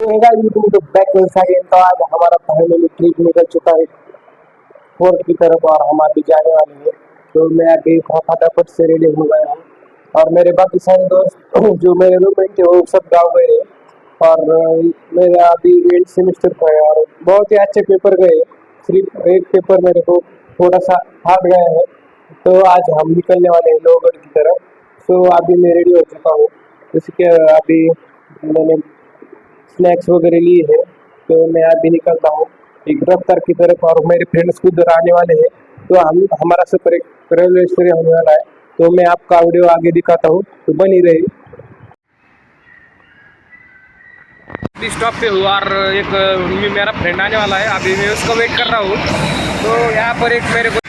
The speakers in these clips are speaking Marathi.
हे गाइस तो बैक साइड तो आज हमारा फाइनली ट्रिप निकल चुका है फोर्ट की तरफ और हम अभी जाने वाले हैं। तो मैं अभी फटाफट से रेडी हो गया हूँ और मेरे बाकी सारे दोस्त जो मेरे रूममेट थे वो सब गाँव गए हैं। और मेरा अभी एंड सेमेस्टर का है और बहुत ही अच्छे पेपर गए। सिर्फ एक पेपर मेरे को थोड़ा सा हार्ड गया है। तो आज हम निकलने वाले हैं लोहगढ़ की तरफ। तो अभी मैं रेडी हो चुका हूँ। जैसे कि अभी मैंने स्नैक्स वगैरह लिए हैं। तो मैं अभी निकलता हूँ एक दफ्तर की तरफ और मेरे फ्रेंड्स खुद आने वाले हैं। तो हम हमारा सफर एक रेलवे स्टेशन होने वाला है। तो मैं आपका वीडियो आगे दिखाता हूँ तो बनी रही। स्टॉप पे हूँ और एक मेरा फ्रेंड आने वाला है। अभी मैं उसका वेट कर रहा हूँ। तो यहाँ पर एक मेरे को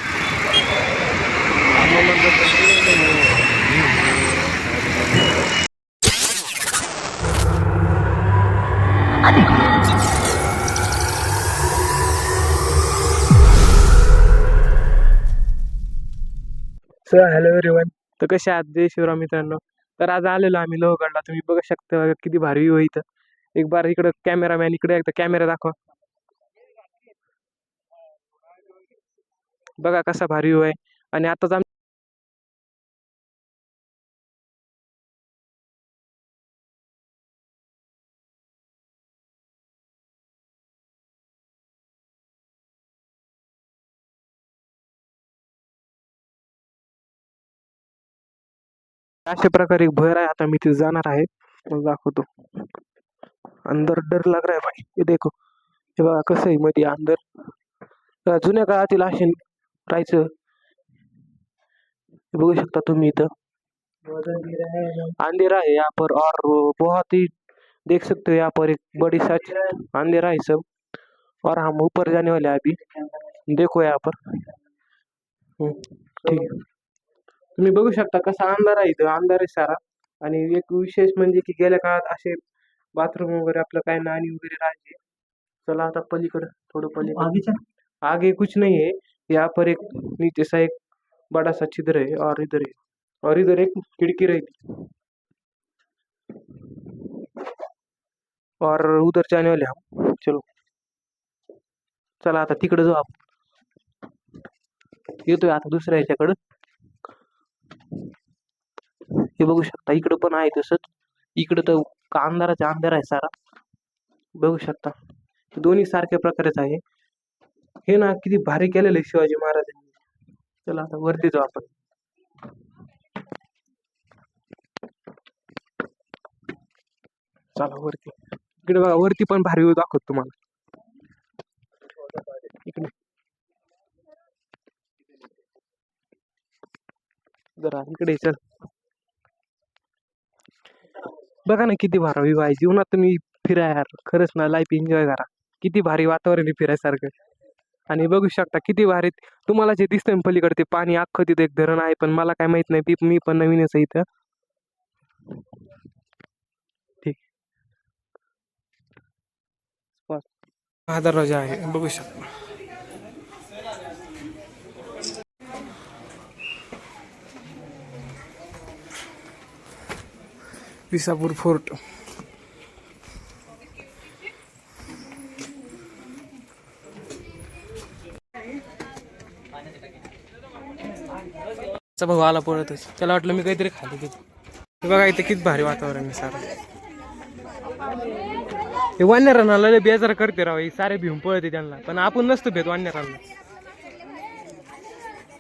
सर हॅलो एव्हरीवन. तर कसे आहात जय शिवराम मित्रांनो. तर आज आलेलो आम्ही लोहगडला. तुम्ही बघू शकता बघा किती भारी व्ह्यू आहे इथं. एक बार इकडं कॅमेरामॅन इकडे एकदा कॅमेरा दाखवा. बघा कसा भारी व्ह्यू आहे. आणि आताच अशा प्रकारे एक भोयर आहे. आता मी तिथे जाणार आहे. मग दाखवतो. अंदर डर लग रहा है भाई. ये देखो. हे बघा कसं आहे मध्ये अंदर जुन्या काळातील असे राहायचं. बघू शकता तुम्ही इथं अंधेरा है यहाँ पर और बहुत ही देख सकते हो यहाँ पर एक बड़ी सा अंधेरा है सब. और हम ऊपर जाने वाले हैं अभी. देखो यहाँ पर ठीक आहे. तुम्ही बघू शकता कसा अंधार आहे इथं. अंधार आहे सारा. आणि एक विशेष म्हणजे की गेल्या काळात असे बाथरूम वगैरे आपलं काय नाणी वगैरे राहायचे. चला आता पलीकडे थोडं पलीकडे आगे कुछ नहीं है. यहाँ पर एक नीचे सा एक बड़ा सा छिद्र है और इधर एक खिड़की रहेगी और उधर जाने वाले हम. चलो चला आता तिकडे जाऊ आपण. येतोय आता दुसऱ्या ह्याच्याकडं. हे बघू शकता इकडं पण आहे तसंच. इकडं तर अंधाराचा अंधार आहे सारा. बघू शकता दोन्ही सारख्या प्रकारेच आहे. हे ना किती भारी केलेलं आहे शिवाजी महाराजांनी. चला आता वरती जाऊ आपण. चला वरती. इकडे बघा वरती पण भारी व्ह्यू दाखवतो तुम्हाला. इकडे जरा इकडे चल. बघा ना किती भारी व्ह्यू आहे. जीवनात तुम्ही फिरा यार. खरंच ना लाईफ एन्जॉय करा. किती भारी वातावरण आहे फिरायसारखं. आणि बघू शकता किती भारी तुम्हाला जे दिसतंय ना पलीकडे ते पाणी अख्खं तिथे एक धरण आहे. पण मला काय माहित नाही. मी पण नवीनच आहे इथं. ठीक हा दरवाजा आहे बघू शकता. विसापूर फोर्ट. भाऊ आला पळतच. त्याला वाटलं मी काहीतरी खाली तिथे. बघा इथे किती भारी वातावरण आहे सारं. हे वानरांना लय बेजार करते राव. हे सारे भिवून पळते त्यांना. पण आपण नसतो भेट वानरांना.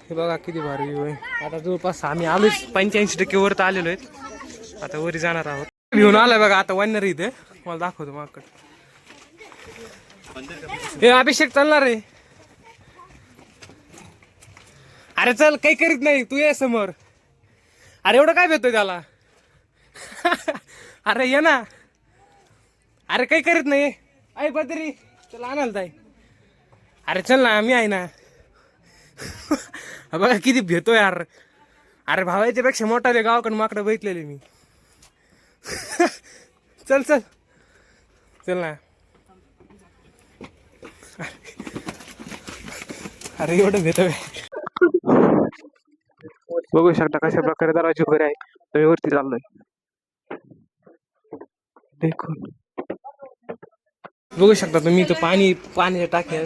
हे बघा किती भारी व्ह्यू आहे. आता जवळपास आम्ही आलोच 85% वर तर आलेलो आहेत. आता वरी जाणार आहोत. भिवून आलाय बघा आता वानर इथे. मला दाखवतो मागकडे. हे अभिषेक चालणार रे. अरे चल काही करीत नाही. तू ये समोर. अरे एवढं काय भेटतोय त्याला. अरे ये ना. अरे काही करीत नाही. अय बद्री चल आणाल ताई. अरे चल ना मी आहे ना. बघा किती भेटतो यार. अरे भावाच्या पेक्षा मोठाले गावाकडे माकडं बघितलेले मी. चल चल चल ना. अरे एवढं भेटतोय. बघू शकता कशा प्रकारे दरवाजे वगैरे आहे. तर वरती चाललोय. देखो बघू शकता तुम्ही इथं पाण्याच्या टाक्या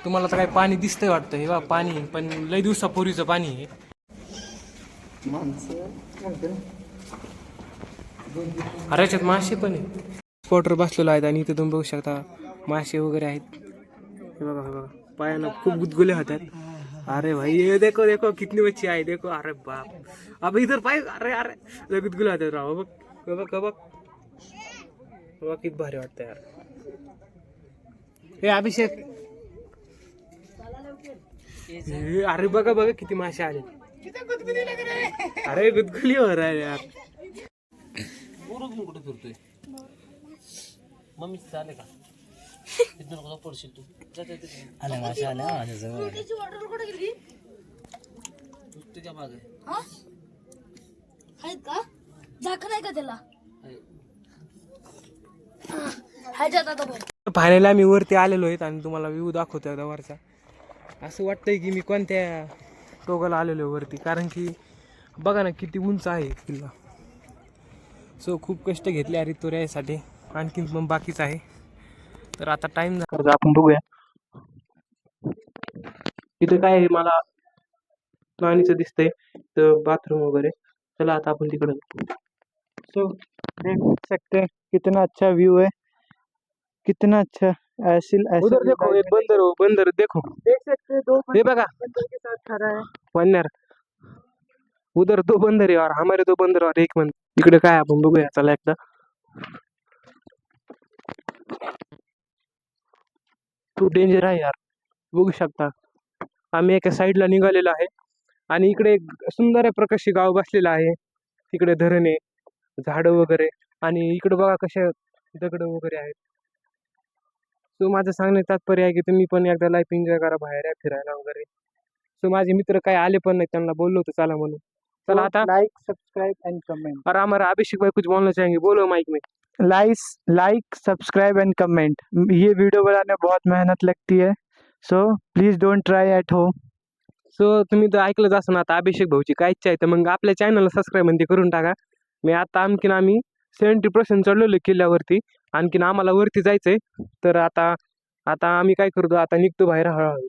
तुम्हाला तर काही पाणी दिसतंय वाटतं हे बा पाणी पण लय दिवसापूर्वीचं पाणी आहे. अरे याच्यात मासे पण आहे. स्पॉटवर बसलेलो आहेत आणि इथे तुम्ही बघू शकता मासे वगैरे आहेत. हे बघा पायानं खूप गुदगुले होतात. अरे भाई ये देखो देखो कितनी मच्छी आहे देखो. अरे बाप अब इधर पाय अरे अरे गुदगुले होतात राव. बघ किती भारी वाटतं यार. हे अभिषेक अरे बघा किती मासे आले. अरे गुदगुली हो रहा है यार. कुठे फिरतोय मम्मी चाले का इथून पडशील तू आल्या मासे आल्या माझ्याजवळ तुझ्या मागे आहेत का झाकण आहे का त्याला फायनली आम्ही वरती आलेलो आहेत आणि तुम्हाला व्ह्यू दाखवतोय आता वरचा. असं वाटतंय की मी कोणत्या टोकाला आलेलो वरती कारण की बघा ना किती उंच आहे किल्ला. सो खूप कष्ट घेतले अरे तो यासाठी आणखीन मग बाकीच आहे. तर आता टाइम झाला आपण बघूया तिथे काय आहे. मला पाणीचं दिसतंय तर बाथरूम वगैरे. चला आता आपण तिकडे सो देख सकते हैं कितना अच्छा व्यू है, कितना अच्छा ऐसे उधर देखो एक बंदर देखो देख सकते हैं दो हे बघा बंदर के साथ खड़ा है. वन्यार उधर दो बंदर है और हमारे दो बंदर और एक बंदर. इकडे काय आपण बघूया चला एकदा. खूप डेंजर आहे यार. बघू शकता आम्ही एका साईडला निघालेलो आहे आणि इकडे एक सुंदर प्रकाशी गाव बसलेलं आहे. तिकडे धरण आहे झाडं वगैरे आणि इकडे बघा कशा दगड वगैरे आहेत. सो माझं सांगण्याचं तात्पर्य आहे की तुम्ही पण एकदा लाईफ एन्जॉय करा बाहेर फिरायला वगैरे. सो माझे मित्र काही आले पण नाही त्यांना बोललो होतो चला म्हणून. चला आता लाइक सब्सक्राइब एंड कमेंट. और हमारा अभिषेक भाई कुछ बोलना चाहेंगे बोलो माइक में. Like subscribe end comment. ये वीडियो बनाने में बहुत मेहनत लगती है, so please don't try at home. So तुम्ही तर ऐकलंच असं ना आता अभिषेक भाऊची काय इच्छा आहे तर मग आपल्या चॅनलला सबस्क्राईब म्हणजे करून टाका. मी आता आम्ही 70% चढलेलो किल्ल्यावरती. आणखीन आम्हाला वरती जायचंय तर आता आम्ही काय करतो आता निघतो बाहेर हळूहळू.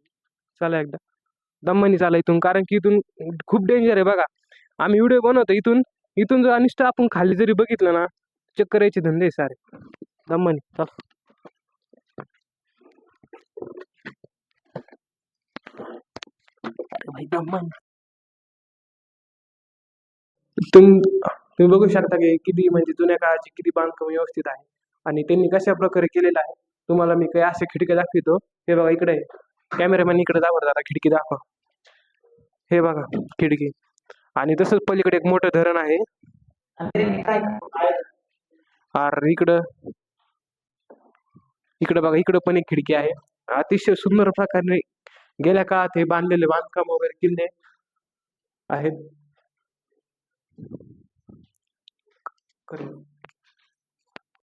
चला एकदा दम्मानी चाला इथून कारण की इथून खूप डेंजर आहे बघा. आम्ही व्हिडिओ बनवतो इथून जर अनिष्ट आपण खाली जरी बघितलं ना चक्कर यायचे धंदे सारे. दम्मानी चल भाई दम्मानी. तुम्ही बघू शकता की किती म्हणजे जुन्या काळाची किती बांधकाम व्यवस्थित आहे आणि त्यांनी कशा प्रकारे केलेलं आहे. तुम्हाला मी काही अशा खिडक्या दाखवितो. हे बघा इकडे कॅमेरामॅन इकडे दाखवत दादा खिडकी दाखवा. हे बघा खिडकी आणि तसंच पलीकडे एक मोठं धरण आहे. अरे इकडं बघा इकडं पण एक खिडकी आहे. अतिशय सुंदर प्रकारे गेल्या काळात हे बांधलेले बांधकाम वगैरे किल्ले आहेत.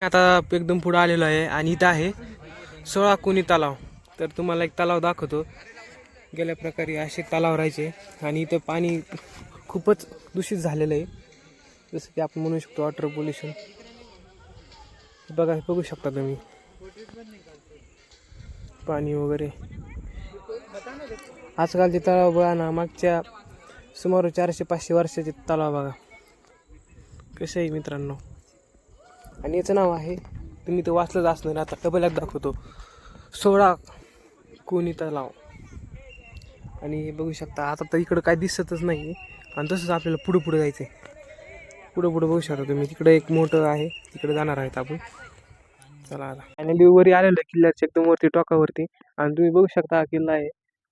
आता एकदम पुढे आलेलो आहे आणि इथं आहे 16 कोणी तलाव. तर तुम्हाला एक तलाव दाखवतो. गेल्या प्रकारे असे तलाव राहायचे आणि इथं पाणी खूपच दूषित झालेलं आहे जसं की आपण म्हणू शकतो वॉटर पोल्युशन. बघू शकता तुम्ही पाणी वगैरे. आजकालचे तलाव बघा ना मागच्या सुमारे 400-500 वर्षाचे तलाव बघा कसे आहे मित्रांनो. आणि याचं नाव आहे तुम्ही तर वाचलंच असणार आता डबल दाखवतो 16 कोणी तलाव. आणि हे बघू शकता आता तर इकडं काय दिसतच नाही आणि तसंच आपल्याला पुढे जायचं आहे. पुढे बघू शकता तुम्ही तिकडे एक मोठं आहे तिकडे जाणार आहेत आपण. चला आता फायनली वरी आलेलं आहे किल्ल्याच्या एकदम वरती टोकावरती आणि तुम्ही बघू शकता हा किल्ला आहे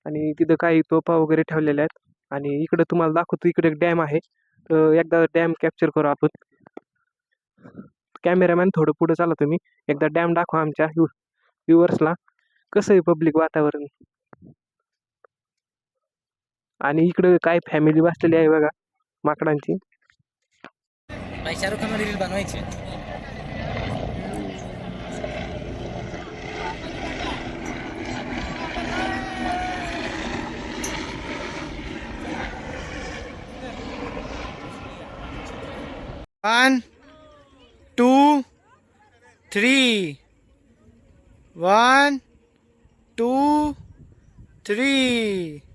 आणि तिथं काही तोफा वगैरे ठेवलेल्या आहेत. आणि इकडे तुम्हाला दाखवतो इकडे एक डॅम आहे तर एकदा डॅम कॅप्चर करू आपण. कॅमेरामॅन थोडं पुढे चाला तुम्ही एकदा डॅम दाखवा आमच्या व्ह्युअर्सला कसं आहे पब्लिक वातावरण. आणि इकडे काय फॅमिली बसलेली आहे बघा माकडांची. शाहरुख खान रील बनवायची. One, two, three. 1 2 3